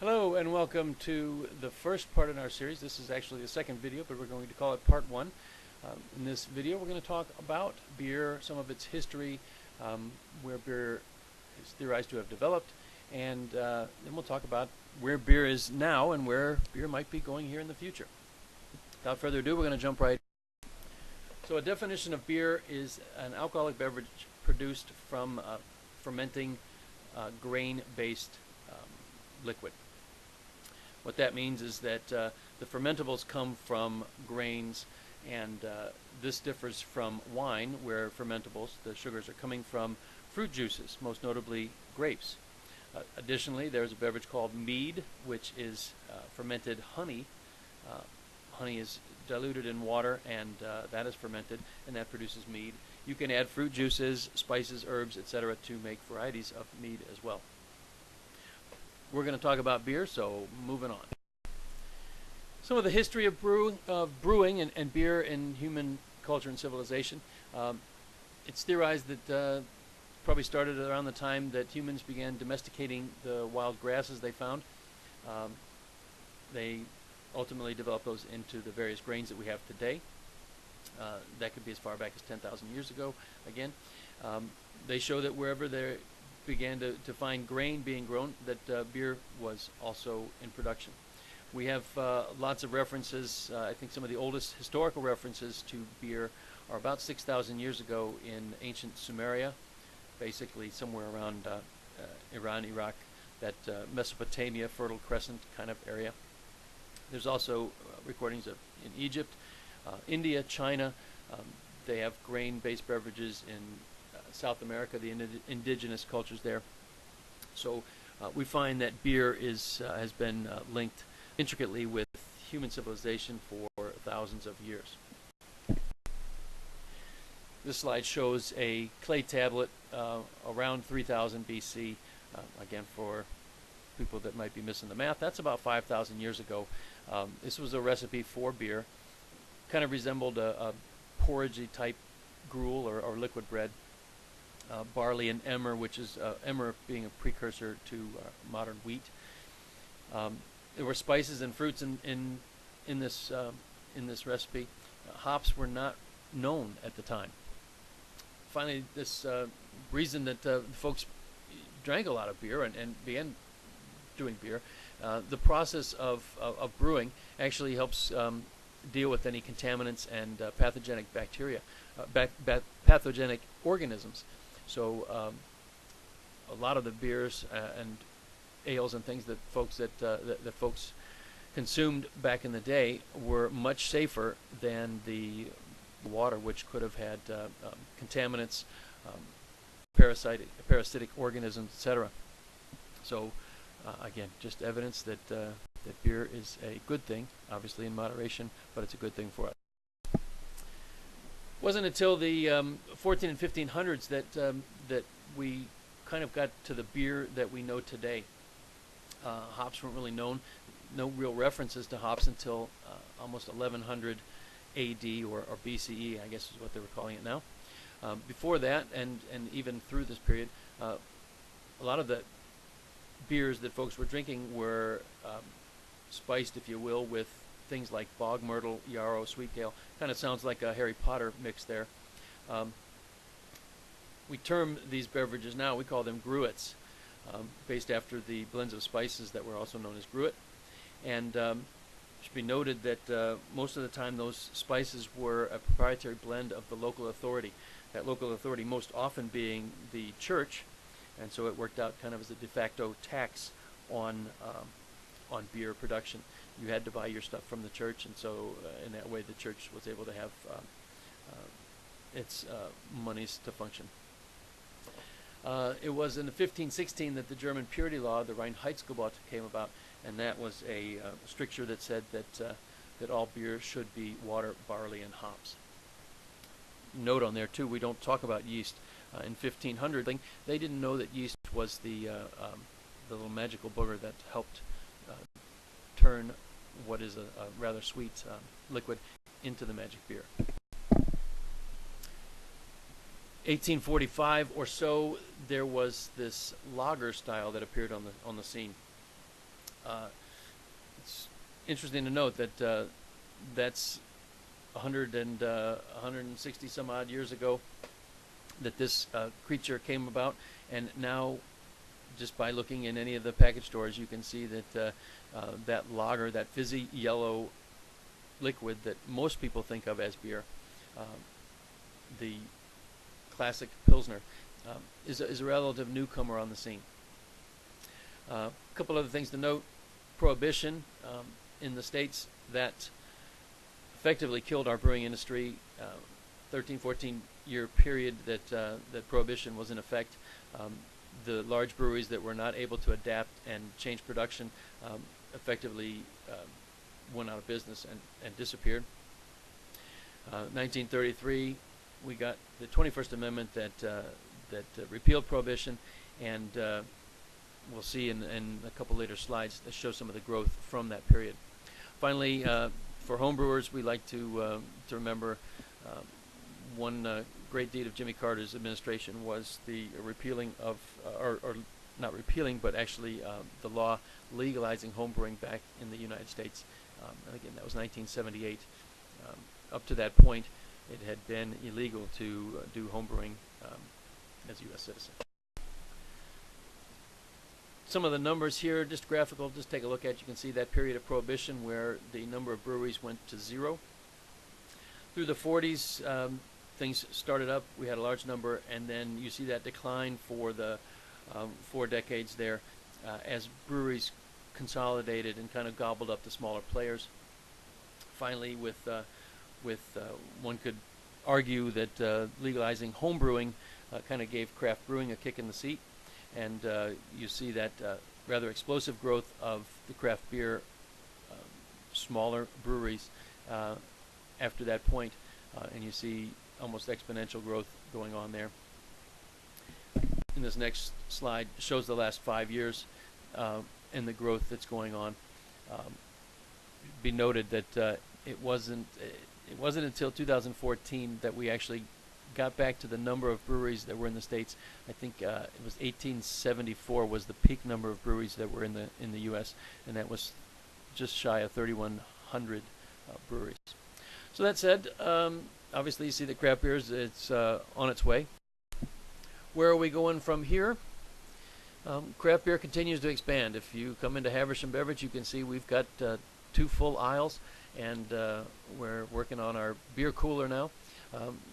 Hello and welcome to the first part in our series. This is actually the second video, but we're going to call it part one. In this video we're going to talk about beer, some of its history, where beer is theorized to have developed, and then we'll talk about where beer is now and where beer might be going here in the future. Without further ado, we're going to jump right in. So a definition of beer is an alcoholic beverage produced from fermenting grain-based liquid. What that means is that the fermentables come from grains, and this differs from wine, where fermentables, the sugars, are coming from fruit juices, most notably grapes. Additionally, there's a beverage called mead, which is fermented honey. Honey is diluted in water, and that is fermented, and that produces mead. You can add fruit juices, spices, herbs, etc. to make varieties of mead as well. We're going to talk about beer, so moving on. Some of the history of brewing and beer in human culture and civilization. It's theorized that probably started around the time that humans began domesticating the wild grasses they found. They ultimately developed those into the various grains that we have today. That could be as far back as 10,000 years ago. Again, they show that wherever they began to find grain being grown, that beer was also in production. We have lots of references. I think some of the oldest historical references to beer are about 6,000 years ago in ancient Sumeria, basically somewhere around Iran, Iraq, that Mesopotamia, Fertile Crescent kind of area. There's also recordings in Egypt, India, China. They have grain-based beverages in South America, the indigenous cultures there. So we find that beer has been linked intricately with human civilization for thousands of years. This slide shows a clay tablet around 3000 BC. Again, for people that might be missing the math, that's about 5,000 years ago. This was a recipe for beer. Kind of resembled a porridgey type gruel or liquid bread. Barley and emmer, which is emmer being a precursor to modern wheat. There were spices and fruits in this recipe. Hops were not known at the time. Finally, this reason that folks drank a lot of beer and began doing beer, the process of brewing actually helps deal with any contaminants and pathogenic bacteria, pathogenic organisms. So a lot of the beers and ales and things that folks consumed back in the day were much safer than the water, which could have had contaminants, parasitic organisms, etc. So again, just evidence that that beer is a good thing, obviously in moderation, but it's a good thing for us. It wasn't until the 14 and 1500s that we kind of got to the beer that we know today. Hops weren't really known. No real references to hops until almost 1100 AD or BCE, I guess is what they were calling it now. Before that, and even through this period, a lot of the beers that folks were drinking were spiced, if you will, with things like bog myrtle, yarrow, sweet ale. Kind of sounds like a Harry Potter mix there. We term these beverages now, we call them gruits, based after the blends of spices that were also known as gruit. And it should be noted that most of the time those spices were a proprietary blend of the local authority. That local authority most often being the church, and so it worked out kind of as a de facto tax on beer production. You had to buy your stuff from the church, and so in that way the church was able to have its monies to function. It was in 1516 that the German purity law, the Reinheitsgebot, came about, and that was a stricture that said that all beer should be water, barley, and hops. Note on there too, we don't talk about yeast. In 1500, they didn't know that yeast was the little magical booger that helped turn what is a rather sweet liquid into the magic beer. 1845 or so, there was this lager style that appeared on the scene. It's interesting to note that that's 160 some odd years ago that this creature came about, and now just by looking in any of the package stores you can see that that lager, that fizzy yellow liquid that most people think of as beer, the classic Pilsner, is a relative newcomer on the scene. A couple other things to note. Prohibition in the States, that effectively killed our brewing industry. 13-14 year period that that Prohibition was in effect. The large breweries that were not able to adapt and change production effectively went out of business and disappeared. 1933, we got the 21st Amendment that repealed Prohibition, and we'll see in a couple later slides that show some of the growth from that period. Finally, for homebrewers, we like to remember one great deed of Jimmy Carter's administration was the repealing of, or not repealing, but actually the law legalizing homebrewing back in the United States. And again, that was 1978. Up to that point, it had been illegal to do homebrewing as a U.S. citizen. Some of the numbers here, just graphical, just take a look at. You can see that period of Prohibition where the number of breweries went to 0. Through the 40s, things started up. We had a large number, and then you see that decline for the 4 decades there as breweries consolidated and kind of gobbled up the smaller players. Finally, with one could argue that legalizing home brewing kind of gave craft brewing a kick in the seat, and you see that rather explosive growth of the craft beer smaller breweries after that point, and you see almost exponential growth going on there. In this next slide shows the last 5 years and the growth that's going on. Be noted that it wasn't until 2014 that we actually got back to the number of breweries that were in the States. I think it was 1874 was the peak number of breweries that were in the U.S., and that was just shy of 3,100 breweries. So that said, obviously you see that craft beers, it's on its way. Where are we going from here? Craft beer continues to expand. If you come into Haversham Beverage, you can see we've got 2 full aisles, and we're working on our beer cooler now.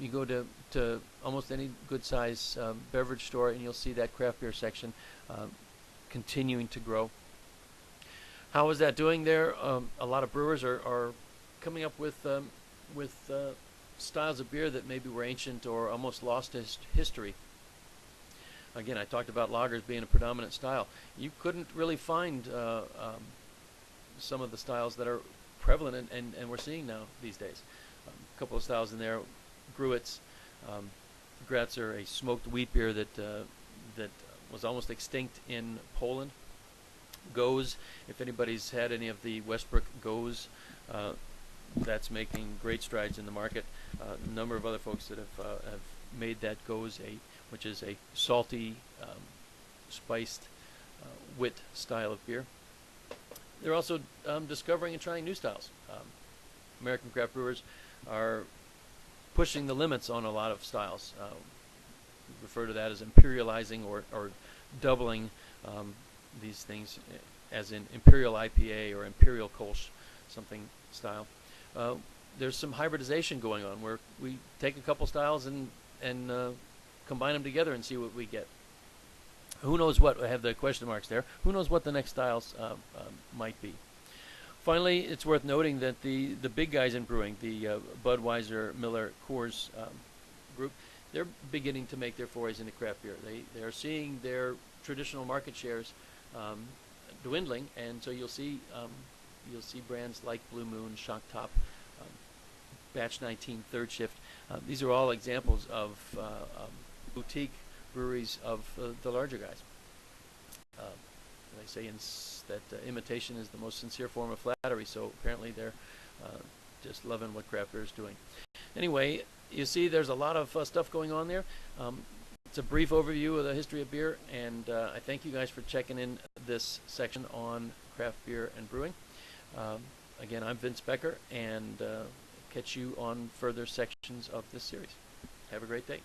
You go to almost any good size beverage store, and you'll see that craft beer section continuing to grow. How is that doing there? A lot of brewers are coming up with styles of beer that maybe were ancient or almost lost history. Again, I talked about lagers being a predominant style. You couldn't really find some of the styles that are prevalent and we're seeing now these days. A couple of styles in there. Gruitz. Gruitz are a smoked wheat beer that was almost extinct in Poland. Goes, if anybody's had any of the Westbrook Goes, that's making great strides in the market. A number of other folks that have made that Goes, which is a salty, spiced, wit style of beer. They're also discovering and trying new styles. American craft brewers are pushing the limits on a lot of styles. We refer to that as imperializing or doubling these things, as in Imperial IPA or Imperial Kolsch, something style. There's some hybridization going on where we take a couple styles and combine them together and see what we get. Who knows what? I have the question marks there. Who knows what the next styles might be? Finally, it's worth noting that the big guys in brewing, the Budweiser, Miller, Coors group, they're beginning to make their forays into craft beer. They are seeing their traditional market shares dwindling, and so you'll see brands like Blue Moon, Shock Top, Batch 19, Third Shift. These are all examples of boutique breweries of the larger guys. They say that imitation is the most sincere form of flattery, so apparently they're just loving what craft beer is doing. Anyway, you see there's a lot of stuff going on there. It's a brief overview of the history of beer, and I thank you guys for checking in this section on craft beer and brewing. Again, I'm Vince Becker, and catch you on further sections of this series. Have a great day.